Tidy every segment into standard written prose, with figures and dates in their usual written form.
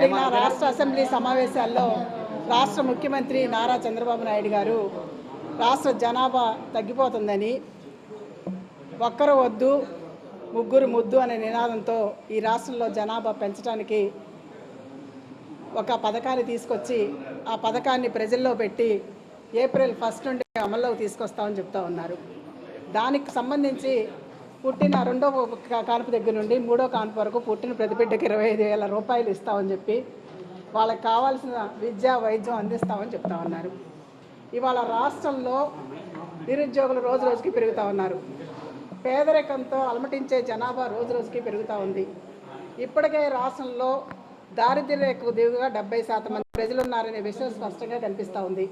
జరిగిన రాష్ట్ర అసెంబ్లీ సమావేశాల్లో రాష్ట్ర ముఖ్యమంత్రి నారా చంద్రబాబు నాయుడు గారు రాష్ట్ర జనాభా తగ్గిపోతుందని, ఒక్కరు వద్దు ముగ్గురు ముద్దు అనే నినాదంతో ఈ రాష్ట్రంలో జనాభా పెంచడానికి ఒక పథకాన్ని తీసుకొచ్చి ఆ పథకాన్ని ప్రజల్లో పెట్టి ఏప్రిల్ 1 నుండి అమల్లోకి తీసుకొస్తామని చెప్తా ఉన్నారు. దానికి సంబంధించి పుట్టిన 2వ కాన్పు దగ్గర నుండి 3వ కాన్పు వరకు పుట్టిన ప్రతి బిడ్డకి 25,000 రూపాయలు ఇస్తామని చెప్పి వాళ్ళకి కావాల్సిన విద్య వైద్యం అందిస్తామని చెప్తా ఉన్నారు. ఇవాళ రాష్ట్రంలో నిరుద్యోగులు రోజు రోజుకి పెరుగుతూ ఉన్నారు. పేదరికంతో అలమటించే జనాభా రోజు రోజుకి పెరుగుతూ ఉంది. ఇప్పటికే రాష్ట్రంలో దారిద్ర్య రేఖకు దిగువగా 70% మంది ప్రజలు ఉన్నారనే విషయం స్పష్టంగా కనిపిస్తూ ఉంది.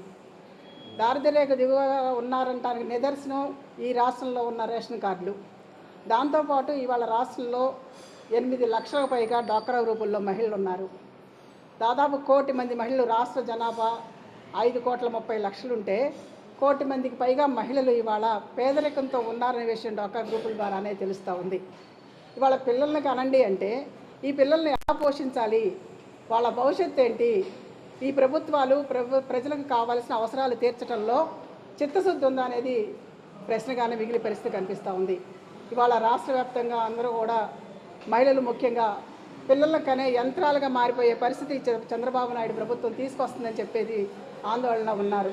దారిద్ర్య రేఖ దిగువగా ఉన్నారంటానికి నిదర్శనం ఈ రాష్ట్రంలో ఉన్న రేషన్ కార్డులు. దాంతోపాటు ఇవాళ రాష్ట్రంలో 8 లక్షలకు పైగా డ్వాక్రా గ్రూపుల్లో మహిళలు ఉన్నారు. దాదాపు 1 కోటి మంది మహిళలు, రాష్ట్ర జనాభా 5,30,00,000 ఉంటే 1 కోటి మందికి పైగా మహిళలు ఇవాళ పేదరికంతో ఉన్నారనే విషయం డ్వాక్రా గ్రూపుల ద్వారానే తెలుస్తూ ఉంది. ఇవాళ పిల్లల్ని కనండి అంటే ఈ పిల్లల్ని ఎలా పోషించాలి, వాళ్ళ భవిష్యత్తు ఏంటి, ఈ ప్రభుత్వాలు ప్రజలకు కావాల్సిన అవసరాలు తీర్చడంలో చిత్తశుద్ధి ఉందా అనేది ప్రశ్నగానే మిగిలి పరిస్థితి కనిపిస్తూ ఉంది. ఇవాళ రాష్ట్ర వ్యాప్తంగా అందరూ కూడా మహిళలు ముఖ్యంగా పిల్లలకనే యంత్రాలుగా మారిపోయే పరిస్థితి చంద్రబాబు నాయుడు ప్రభుత్వం తీసుకొస్తుందని చెప్పేది ఆందోళన ఉన్నారు.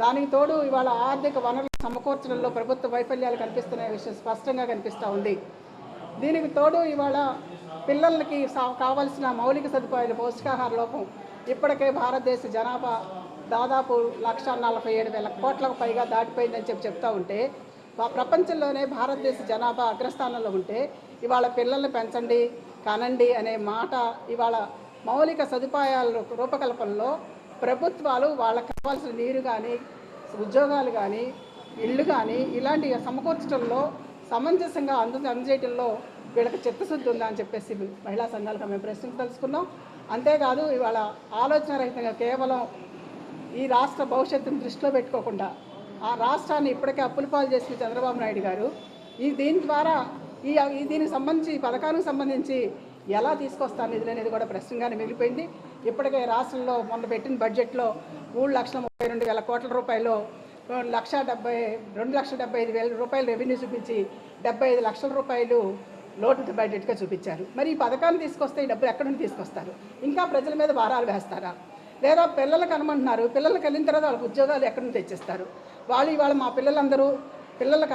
దానికి తోడు ఇవాళ ఆర్థిక వనరులు సమకూర్చడంలో ప్రభుత్వ వైఫల్యాలు కనిపిస్తున్న విషయం స్పష్టంగా కనిపిస్తూ ఉంది. దీనికి తోడు ఇవాళ పిల్లలకి కావాల్సిన మౌలిక సదుపాయాలు, పౌష్టికాహార లోపం ఇప్పటికే భారతదేశ జనాభా దాదాపు 1,47,000 కోట్లకు పైగా దాటిపోయిందని చెప్తూ ఉంటే, ప్రపంచంలోనే భారతదేశ జనాభా అగ్రస్థానంలో ఉంటే ఇవాళ పిల్లల్ని పెంచండి, కనండి అనే మాట ఇవాళ మౌలిక సదుపాయాల రూపకల్పనలో ప్రభుత్వాలు వాళ్ళకి కావాల్సిన నీరు కానీ, ఉద్యోగాలు కానీ, ఇళ్ళు కానీ ఇలాంటి సమకూర్చడంలో సమంజసంగా అందజేయటంలో వీళ్ళకి చిత్తశుద్ధి ఉందా అని చెప్పేసి మహిళా సంఘాలుగా మేము ప్రశ్నించదలుచుకున్నాం. అంతేకాదు ఇవాళ ఆలోచన రహితంగా కేవలం ఈ రాష్ట్ర భవిష్యత్తును దృష్టిలో పెట్టుకోకుండా ఆ రాష్ట్రాన్ని ఇప్పటికే అప్పుల పాలు చేసిన చంద్రబాబు నాయుడు గారు దీని ద్వారా దీనికి సంబంధించి పథకానికి సంబంధించి ఎలా తీసుకొస్తారు నిధులు అనేది కూడా ప్రశ్నగానే మిగిలిపోయింది. ఇప్పటికే రాష్ట్రంలో మొన్న పెట్టిన బడ్జెట్లో 3,32,000 కోట్ల రూపాయలు 2,75,000 రూపాయలు రెవెన్యూ చూపించి 75 లక్షల రూపాయలు లోటు బడ్జెట్గా చూపించారు. మరి ఈ పథకాన్ని తీసుకొస్తే ఈ డబ్బులు ఎక్కడి నుంచి తీసుకొస్తారు? ఇంకా ప్రజల మీద భారాలు వేస్తారా? లేదా పిల్లలకు అనమంటున్నారు, పిల్లలకు వెళ్ళిన తర్వాత వాళ్ళకి ఉద్యోగాలు ఎక్కడి నుంచి తెచ్చిస్తారు? ఇవాళ మా పిల్లలకు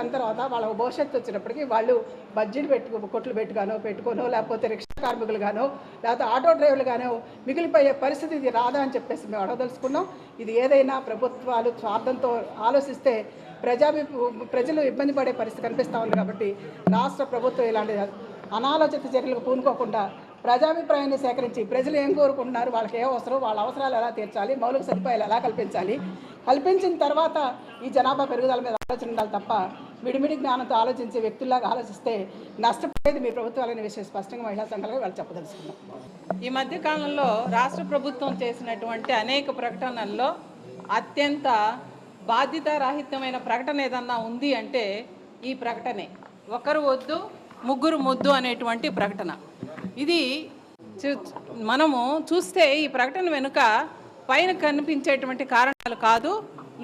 అంత తర్వాత వాళ్ళ భవిష్యత్తు వచ్చినప్పటికీ వాళ్ళు బడ్జెట్ కొట్లు పెట్టుకోనో లేకపోతే రిక్షా కార్మికులు గానో లేకపోతే ఆటో డ్రైవర్లు గానో మిగిలిపోయే పరిస్థితి ఇది రాదా అని చెప్పేసి మేము అడగదలుచుకున్నాం. ఇది ఏదైనా ప్రభుత్వాలు స్వార్థంతో ఆలోచిస్తే ప్రజలు ఇబ్బంది పడే పరిస్థితి కనిపిస్తూ ఉంది. కాబట్టి రాష్ట్ర ప్రభుత్వం ఇలాంటి అనాలోచిత చర్యలకు పూనుకోకుండా ప్రజాభిప్రాయాన్ని సేకరించి ప్రజలు ఏం కోరుకుంటున్నారు, వాళ్ళకి ఏ అవసరం, వాళ్ళ అవసరాలు ఎలా తీర్చాలి, మౌలిక సదుపాయాలు ఎలా కల్పించిన తర్వాత ఈ జనాభా పెరుగుదల మీద ఆలోచన ఉండాలి తప్ప మిడిమిడి జ్ఞానంతో ఆలోచించే వ్యక్తుల్లాగా ఆలోచిస్తే నష్టపోయేది మీ ప్రభుత్వాలనే విషయం స్పష్టంగా మహిళా సంఘాలుగా వాళ్ళు చెప్పదలుచుకున్నాం. ఈ మధ్య కాలంలో రాష్ట్ర ప్రభుత్వం చేసినటువంటి అనేక ప్రకటనల్లో అత్యంత బాధ్యతారాహిత్యమైన ప్రకటన ఏదన్నా ఉంది అంటే ఈ ప్రకటనే, ఒకరు వద్దు ముగ్గురు ముద్దు అనేటువంటి ప్రకటన. ఇది మనము చూస్తే ఈ ప్రకటన వెనుక పైన కనిపించేటువంటి కారణాలు కాదు,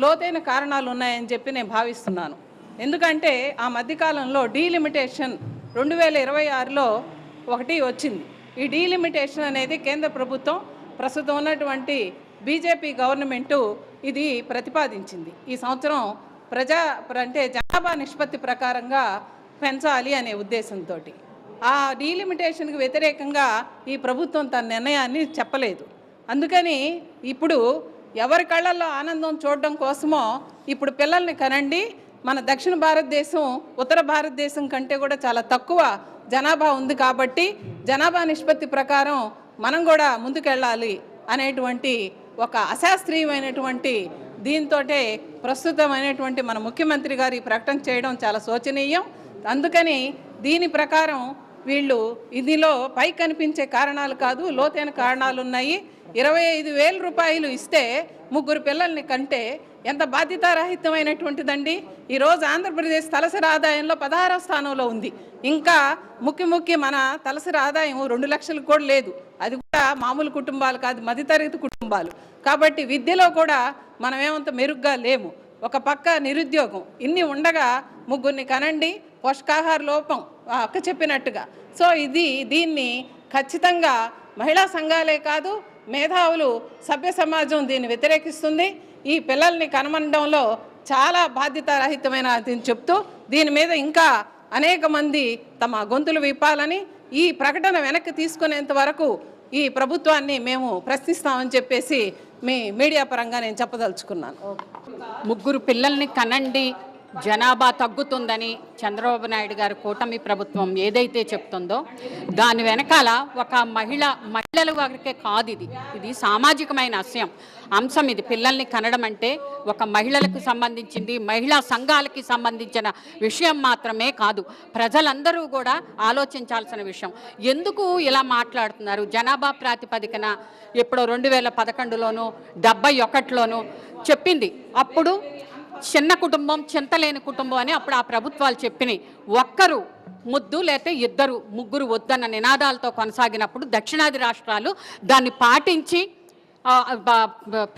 లోతైన కారణాలు ఉన్నాయని చెప్పి నేను భావిస్తున్నాను. ఎందుకంటే ఆ మధ్యకాలంలో డీలిమిటేషన్ 2026లో ఒకటి వచ్చింది. ఈ డీలిమిటేషన్ అనేది కేంద్ర ప్రభుత్వం, ప్రస్తుతం ఉన్నటువంటి బీజేపీ గవర్నమెంటు ఇది ప్రతిపాదించింది. ఈ సంవత్సరం జనాభా నిష్పత్తి ప్రకారంగా పెంచాలి అనే ఉద్దేశంతో ఆ డీలిమిటేషన్కి వ్యతిరేకంగా ఈ ప్రభుత్వం తన నిర్ణయాన్ని చెప్పలేదు. అందుకని ఇప్పుడు ఎవరి కళ్ళల్లో ఆనందం చూడడం కోసమో ఇప్పుడు పిల్లల్ని కనండి, మన దక్షిణ భారతదేశం ఉత్తర భారతదేశం కంటే కూడా చాలా తక్కువ జనాభా ఉంది కాబట్టి జనాభా నిష్పత్తి ప్రకారం మనం కూడా ముందుకెళ్ళాలి అనేటువంటి ఒక అశాస్త్రీయమైనటువంటి దీంతోటే ప్రస్తుతమైనటువంటి మన ముఖ్యమంత్రి గారు ఈ ప్రకటన చేయడం చాలా శోచనీయం. అందుకని దీని ప్రకారం వీళ్ళు ఇందులో పై కనిపించే కారణాలు కాదు, లోతైన కారణాలు ఉన్నాయి. 25,000 రూపాయలు ఇస్తే ముగ్గురు పిల్లల్ని కంటే ఎంత బాధ్యతారహితమైనటువంటిదండి. ఈరోజు ఆంధ్రప్రదేశ్ తలసరి ఆదాయంలో 16వ స్థానంలో ఉంది. ఇంకా ముఖ్య మన తలసరి ఆదాయం 2 లక్షలకు కూడా లేదు. అది కూడా మామూలు కుటుంబాలు కాదు, మధ్యతరగతి కుటుంబాలు. కాబట్టి విద్యలో కూడా మనం ఏమంత మెరుగ్గా లేము. ఒక పక్క నిరుద్యోగం, ఇన్ని ఉండగా ముగ్గురిని కనండి, పోషకాహార లోపం అక్క చెప్పినట్టుగా. సో దీన్ని ఖచ్చితంగా మహిళా సంఘాలే కాదు, మేధావులు, సభ్య సమాజం దీన్ని వ్యతిరేకిస్తుంది. ఈ పిల్లల్ని కనమనడంలో చాలా బాధ్యతారహితమైన చెప్తూ దీని మీద ఇంకా అనేక మంది తమ గొంతులు విప్పాలని, ఈ ప్రకటన వెనక్కి తీసుకునేంత వరకు ఈ ప్రభుత్వాన్ని మేము ప్రశ్నిస్తామని చెప్పేసి మీ మీడియా పరంగా నేను చెప్పదలుచుకున్నాను. ముగ్గురు పిల్లల్ని కనండి, జనాభా తగ్గుతుందని చంద్రబాబు నాయుడు గారు కూటమి ప్రభుత్వం ఏదైతే చెప్తుందో దాని వెనకాల ఒక మహిళల వరకే కాదు, ఇది సామాజికమైన అంశం. ఇది పిల్లల్ని కనడం అంటే ఒక మహిళలకు సంబంధించింది, మహిళా సంఘాలకి సంబంధించిన విషయం మాత్రమే కాదు, ప్రజలందరూ కూడా ఆలోచించాల్సిన విషయం. ఎందుకు ఇలా మాట్లాడుతున్నారు? జనాభా ప్రాతిపదికన ఎప్పుడో 2011లోనూ 71లోనూ చెప్పింది. అప్పుడు చిన్న కుటుంబం, చింతలేని కుటుంబం అని అప్పుడు ఆ ప్రభుత్వాలు చెప్పినాయి. ఒక్కరు ముద్దు లేకపోతే ఇద్దరు ముగ్గురు వద్దన్న నినాదాలతో కొనసాగినప్పుడు దక్షిణాది రాష్ట్రాలు దాన్ని పాటించి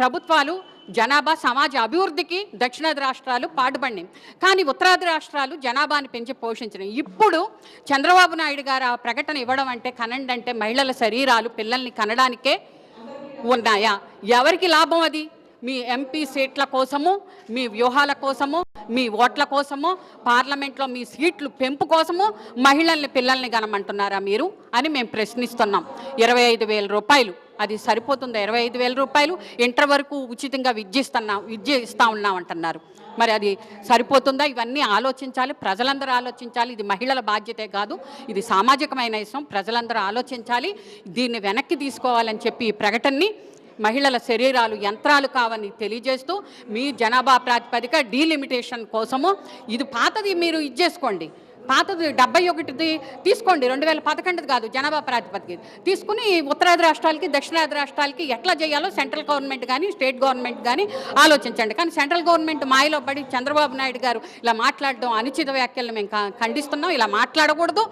ప్రభుత్వాలు జనాభా సమాజ అభివృద్ధికి దక్షిణాది రాష్ట్రాలు పాటుపడినాయి. కానీ ఉత్తరాది రాష్ట్రాలు జనాభాని పెంచి పోషించినాయి. ఇప్పుడు చంద్రబాబు నాయుడు గారు ఆ ప్రకటన ఇవ్వడం అంటే, కనండి అంటే మహిళల శరీరాలు పిల్లల్ని కనడానికే ఉన్నాయా? ఎవరికి లాభం అది? మీ ఎంపీ సీట్ల కోసము, మీ వ్యూహాల కోసము, మీ ఓట్ల కోసము, పార్లమెంట్లో మీ సీట్లు పెంపు కోసము మహిళల్ని పిల్లల్ని కనమంటున్నారా మీరు అని మేము ప్రశ్నిస్తున్నాం. 25,000 రూపాయలు అది సరిపోతుందా? 25,000 రూపాయలు ఇంటర్ వరకు ఉచితంగా విద్య ఇస్తా ఉన్నాం అంటున్నారు. మరి అది సరిపోతుందా? ఇవన్నీ ఆలోచించాలి, ప్రజలందరూ ఆలోచించాలి. ఇది మహిళల బాధ్యతే కాదు, ఇది సామాజికమైన విషయం. ప్రజలందరూ ఆలోచించాలి, దీన్ని వెనక్కి తీసుకోవాలని చెప్పి ఈ ప్రకటనని మహిళల శరీరాలు యంత్రాలు కావని తెలియజేస్తూ, మీ జనాభా ప్రాతిపదిక డీలిమిటేషన్ కోసము ఇది పాతది మీరు ఇచ్చేసుకోండి, పాతది 71ది తీసుకోండి, 2011 కాదు, జనాభా ప్రాతిపదిక తీసుకుని ఉత్తరాది రాష్ట్రాలకి దక్షిణాది రాష్ట్రాలకి ఎట్లా చేయాలో సెంట్రల్ గవర్నమెంట్ కానీ స్టేట్ గవర్నమెంట్ కానీ ఆలోచించండి. కానీ సెంట్రల్ గవర్నమెంట్ మాయలో పడి చంద్రబాబు నాయుడు గారు ఇలా మాట్లాడడం అనుచిత వ్యాఖ్యలను మేము ఖండిస్తున్నాం. ఇలా మాట్లాడకూడదు.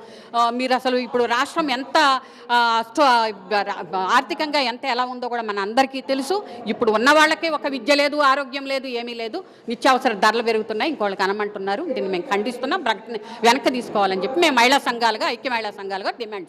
మీరు అసలు ఇప్పుడు రాష్ట్రం ఎంత ఆర్థికంగా ఎలా ఉందో కూడా మన అందరికీ తెలుసు. ఇప్పుడు ఉన్న వాళ్ళకే ఒక విద్య లేదు, ఆరోగ్యం లేదు, ఏమీ లేదు, నిత్యావసర ధరలు పెరుగుతున్నాయి, ఇంకోళ్ళకి అనమంటున్నారు. దీన్ని మేము ఖండిస్తున్నాం. ప్రకటన వెనక్కి తీసుకోవాలని చెప్పి మేము మహిళా సంఘాలుగా, ఐక్య మహిళా సంఘాలుగా డిమాండ్ చేస్తాం.